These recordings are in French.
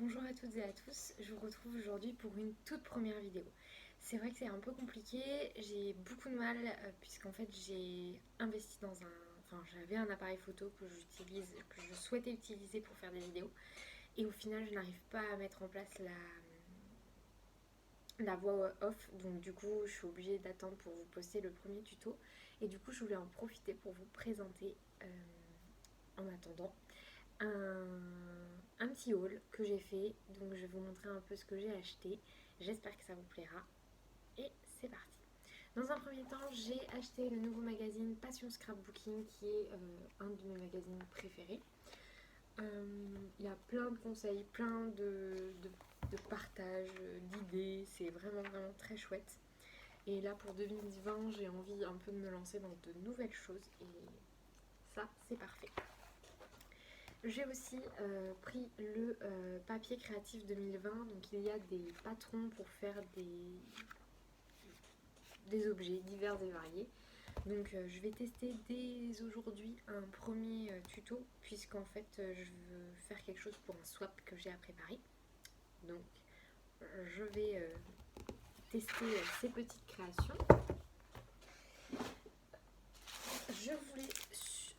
Bonjour à toutes et à tous, je vous retrouve aujourd'hui pour une toute première vidéo. C'est vrai que c'est un peu compliqué, j'ai beaucoup de mal puisqu'en fait j'ai investi dans un... Enfin j'avais un appareil photo que je souhaitais utiliser pour faire des vidéos et au final je n'arrive pas à mettre en place la voix off, donc du coup je suis obligée d'attendre pour vous poster le premier tuto et du coup je voulais en profiter pour vous présenter en attendant un petit haul que j'ai fait. Donc je vais vous montrer un peu ce que j'ai acheté. J'espère que ça vous plaira. Et c'est parti. Dans un premier temps, j'ai acheté le nouveau magazine Passion Scrapbooking qui est un de mes magazines préférés. Il y a plein de conseils, plein de partages, d'idées. C'est vraiment vraiment très chouette. Et là pour 2020, j'ai envie un peu de me lancer dans de nouvelles choses. Et ça, c'est parfait. J'ai aussi pris le papier créatif 2020. Donc il y a des patrons pour faire des objets divers et variés. Donc je vais tester dès aujourd'hui un premier tuto puisqu'en fait je veux faire quelque chose pour un swap que j'ai à préparer. Donc je vais tester ces petites créations. Je voulais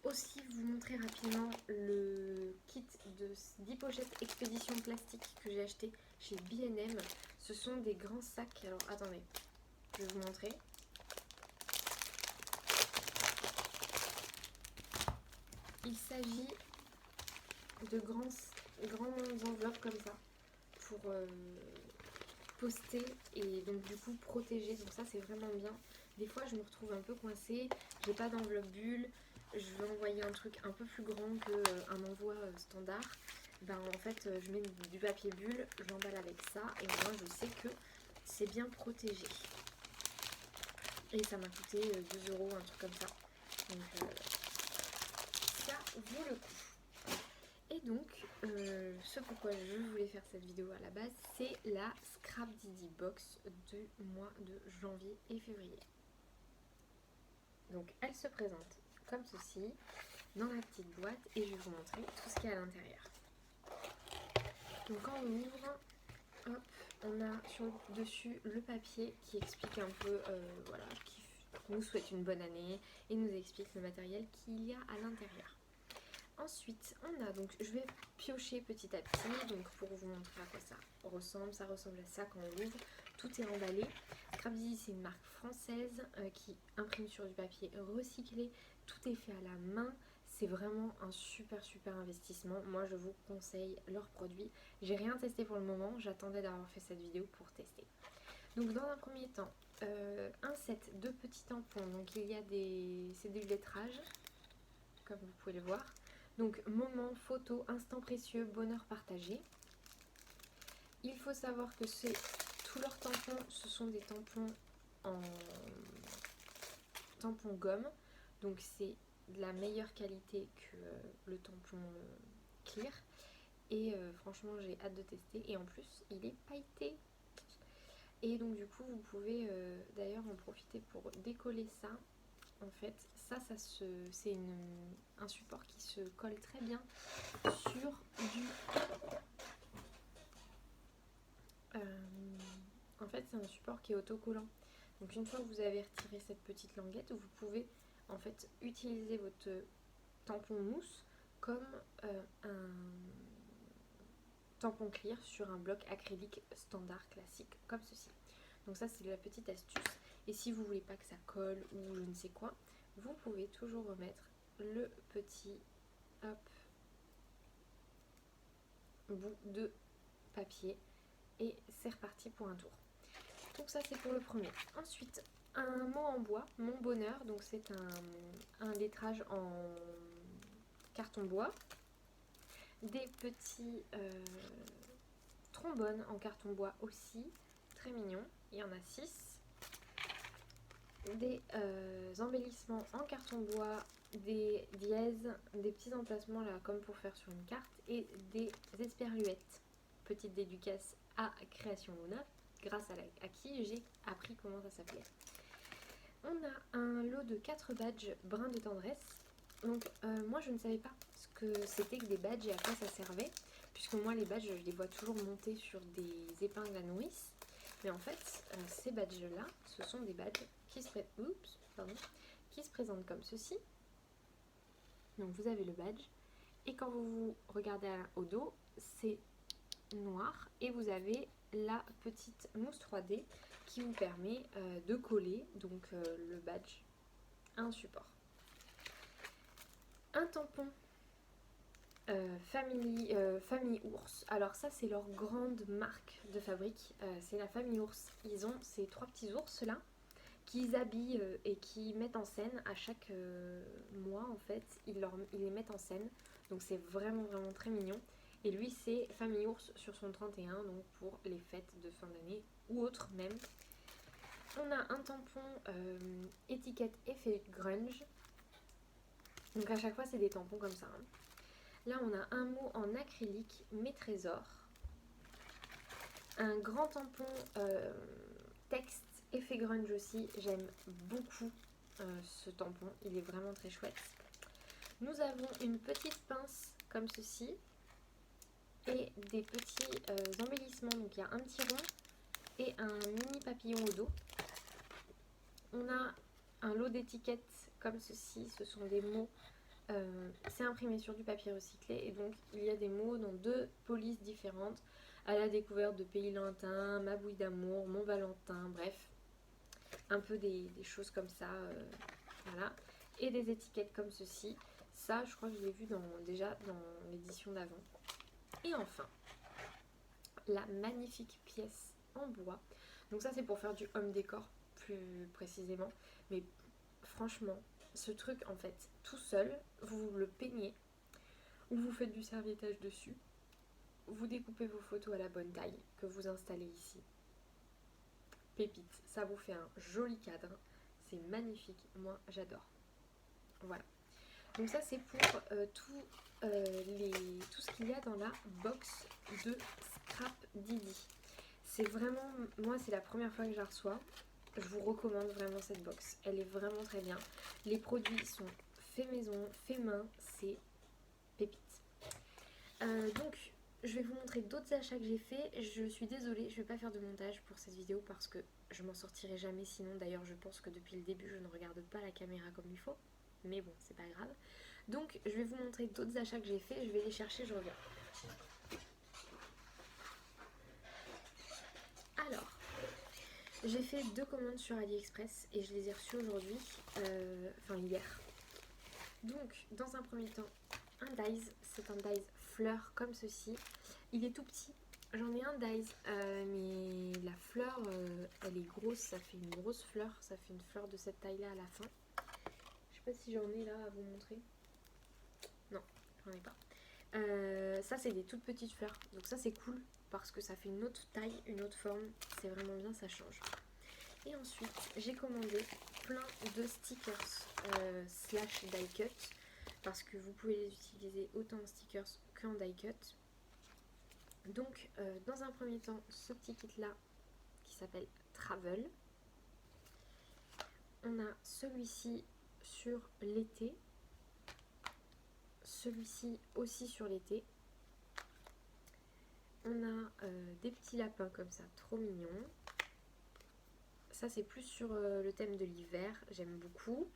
aussi vous montrer rapidement le kit de 10 pochettes expédition plastique que j'ai acheté chez B&M. Ce sont des grands sacs. Alors attendez, je vais vous montrer. Il s'agit de grandes enveloppes comme ça pour poster et donc du coup protéger. Donc ça c'est vraiment bien. Des fois je me retrouve un peu coincée, j'ai pas d'enveloppe bulle, je veux envoyer un truc un peu plus grand qu'un envoi standard. Ben en fait je mets du papier bulle, je l'emballe avec ça et moi je sais que c'est bien protégé. Et ça m'a coûté 2 euros, un truc comme ça. Donc ça vaut le coup. Et donc, ce pourquoi je voulais faire cette vidéo à la base, c'est la Scrap Didi Box du mois de janvier et février. Donc, elle se présente comme ceci, dans la petite boîte, et je vais vous montrer tout ce qu'il y a à l'intérieur. Donc, quand on ouvre, hop, on a sur le dessus le papier qui explique un peu, voilà, qui nous souhaite une bonne année et nous explique le matériel qu'il y a à l'intérieur. Ensuite, on a donc, je vais piocher petit à petit, donc pour vous montrer à quoi ça ressemble à ça quand on ouvre. Tout est emballé. Scrap Didi, c'est une marque française qui imprime sur du papier recyclé. Tout est fait à la main. C'est vraiment un super investissement. Moi, je vous conseille leurs produits. J'ai rien testé pour le moment. J'attendais d'avoir fait cette vidéo pour tester. Donc, dans un premier temps, un set de petits tampons. Donc, il y a c'est du lettrage, comme vous pouvez le voir. Donc, moment, photo, instant précieux, bonheur partagé. Il faut savoir que tous leurs tampons, ce sont des tampons en tampon gomme. Donc, c'est de la meilleure qualité que le tampon clear. Et franchement, j'ai hâte de tester. Et en plus, il est pailleté. Et donc, du coup, vous pouvez d'ailleurs en profiter pour décoller ça. En fait, c'est un support qui se colle très bien sur du... en fait, c'est un support qui est autocollant. Donc une fois que vous avez retiré cette petite languette, vous pouvez en fait utiliser votre tampon mousse comme un tampon clear sur un bloc acrylique standard classique comme ceci. Donc ça c'est la petite astuce. Et si vous voulez pas que ça colle ou je ne sais quoi, vous pouvez toujours remettre le petit bout de papier et c'est reparti pour un tour. Donc ça c'est pour le premier. Ensuite, un mot en bois, mon bonheur. Donc c'est un lettrage en carton bois. Des petits trombones en carton bois aussi, très mignons. Il y en a 6. Des embellissements en carton bois, des dièses, des petits emplacements là comme pour faire sur une carte et des esperluettes. Petite dédicace à Création Luna, grâce à qui j'ai appris comment ça s'appelait. On a un lot de 4 badges brins de tendresse. Donc moi je ne savais pas ce que c'était que des badges et à quoi ça servait. puisque moi les badges je les vois toujours monter sur des épingles à nourrice. Mais en fait, ces badges-là, ce sont des badges qui se présentent comme ceci. Donc vous avez le badge, et quand vous regardez au dos, c'est noir, et vous avez la petite mousse 3D qui vous permet de coller donc le badge à un support. Un tampon famille Ours. Alors ça c'est leur grande marque de fabrique, c'est la famille Ours. Ils ont ces 3 petits ours là qu'ils habillent et qui mettent en scène à chaque mois en fait. Ils les mettent en scène, donc c'est vraiment très mignon. Et lui c'est famille Ours sur son 31, donc pour les fêtes de fin d'année ou autres même. On a un tampon étiquette effet grunge. Donc à chaque fois c'est des tampons comme ça. Hein. Là on a un mot en acrylique, mes trésors. Un grand tampon texte effet grunge aussi. J'aime beaucoup ce tampon, il est vraiment très chouette. Nous avons une petite pince comme ceci. Et des petits embellissements. Donc il y a un petit rond et un mini papillon au dos. On a un lot d'étiquettes comme ceci. Ce sont des mots. C'est imprimé sur du papier recyclé et donc il y a des mots dans 2 polices différentes. À la découverte de pays lointains, ma bouille d'amour, mon Valentin, bref. Un peu des choses comme ça. Voilà. Et des étiquettes comme ceci. Ça, je crois que je l'ai vu déjà dans l'édition d'avant. Et enfin, la magnifique pièce en bois. Donc ça, c'est pour faire du home décor plus précisément. Mais franchement, ce truc, en fait, tout seul, vous le peignez ou vous faites du serviettage dessus. Vous découpez vos photos à la bonne taille que vous installez ici. Pépite, ça vous fait un joli cadre. C'est magnifique, moi j'adore. Voilà. Donc ça c'est pour tout ce qu'il y a dans la box de Scrap Didi. C'est vraiment, moi c'est la première fois que je la reçois. Je vous recommande vraiment cette box. Elle est vraiment très bien. Les produits sont faits maison, faits main, c'est pépite. Donc je vais vous montrer d'autres achats que j'ai fait. Je suis désolée, je ne vais pas faire de montage pour cette vidéo parce que je m'en sortirai jamais sinon. D'ailleurs je pense que depuis le début je ne regarde pas la caméra comme il faut. Mais bon, c'est pas grave. Donc je vais vous montrer d'autres achats que j'ai fait. Je vais les chercher, je reviens. Alors, j'ai fait 2 commandes sur AliExpress et je les ai reçues aujourd'hui, enfin hier. Donc, dans un premier temps, un Dies. C'est un Dies fleur comme ceci. Il est tout petit. J'en ai un Dies, mais la fleur, elle est grosse. Ça fait une grosse fleur. Ça fait une fleur de cette taille-là à la fin. Je sais pas si j'en ai là à vous montrer. Non, j'en ai pas. Ça, c'est des toutes petites fleurs. Donc ça, c'est cool parce que ça fait une autre taille, une autre forme. C'est vraiment bien, ça change. Et ensuite, j'ai commandé plein de stickers slash die cut parce que vous pouvez les utiliser autant en stickers qu'en die cut. Donc, dans un premier temps, ce petit kit-là qui s'appelle Travel. On a celui-ci sur l'été. Celui-ci aussi sur l'été. On a des petits lapins comme ça, trop mignons. Ça c'est plus sur le thème de l'hiver, j'aime beaucoup.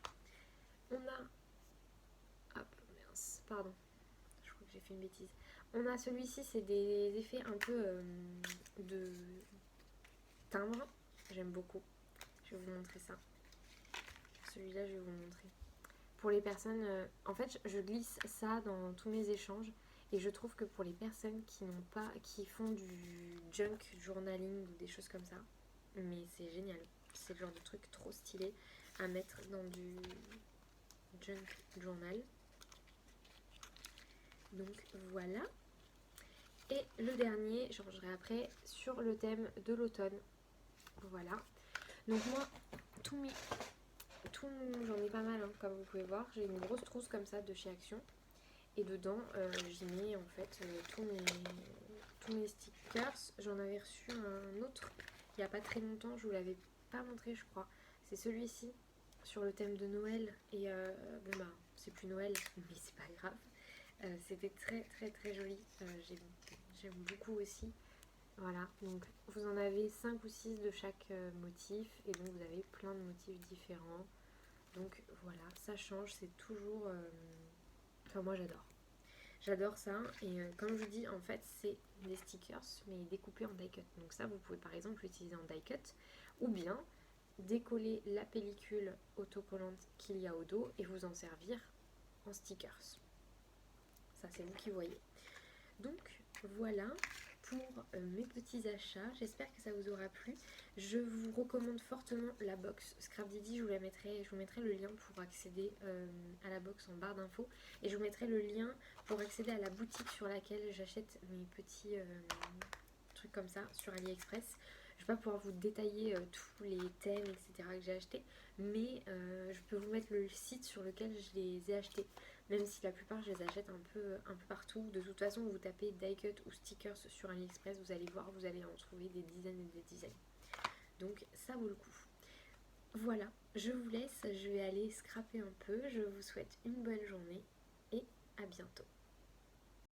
On a... Hop, mince, pardon, je crois que j'ai fait une bêtise. On a celui-ci, c'est des effets un peu de timbre, j'aime beaucoup. Je vais vous montrer ça. Celui-là, je vais vous montrer. Pour les personnes, en fait, je glisse ça dans tous mes échanges. Et je trouve que pour les personnes qui font du junk journaling ou des choses comme ça, mais c'est génial. C'est le genre de truc trop stylé à mettre dans du junk journal. Donc voilà. Et le dernier, je rangerai après, sur le thème de l'automne. Voilà. Donc moi, j'en ai pas mal, hein, comme vous pouvez voir. J'ai une grosse trousse comme ça de chez Action. Et dedans, j'y mets en fait tous mes stickers. J'en avais reçu un autre il n'y a pas très longtemps. Je vous l'avais pas montré, je crois. C'est celui-ci, sur le thème de Noël. Et bon bah, c'est plus Noël, mais c'est pas grave. C'était très très très joli. J'aime beaucoup aussi. Voilà, donc vous en avez 5 ou 6 de chaque motif et donc vous avez plein de motifs différents. Donc voilà, ça change, c'est toujours... Enfin moi j'adore. J'adore ça et comme je vous dis en fait c'est des stickers mais découpés en die cut. Donc ça vous pouvez par exemple l'utiliser en die cut ou bien décoller la pellicule autocollante qu'il y a au dos et vous en servir en stickers. Ça c'est vous qui voyez. Donc voilà pour mes petits achats, j'espère que ça vous aura plu. Je vous recommande fortement la box Scrapdiddy, je vous mettrai le lien pour accéder à la box en barre d'infos et je vous mettrai le lien pour accéder à la boutique sur laquelle j'achète mes petits trucs comme ça sur AliExpress. Je vais pas pouvoir vous détailler tous les thèmes etc que j'ai acheté, mais je peux vous mettre le site sur lequel je les ai achetés. Même si la plupart je les achète un peu partout. De toute façon vous tapez die cut ou stickers sur AliExpress, vous allez voir, vous allez en trouver des dizaines et des dizaines. Donc ça vaut le coup. Voilà, je vous laisse, je vais aller scraper un peu. Je vous souhaite une bonne journée et à bientôt.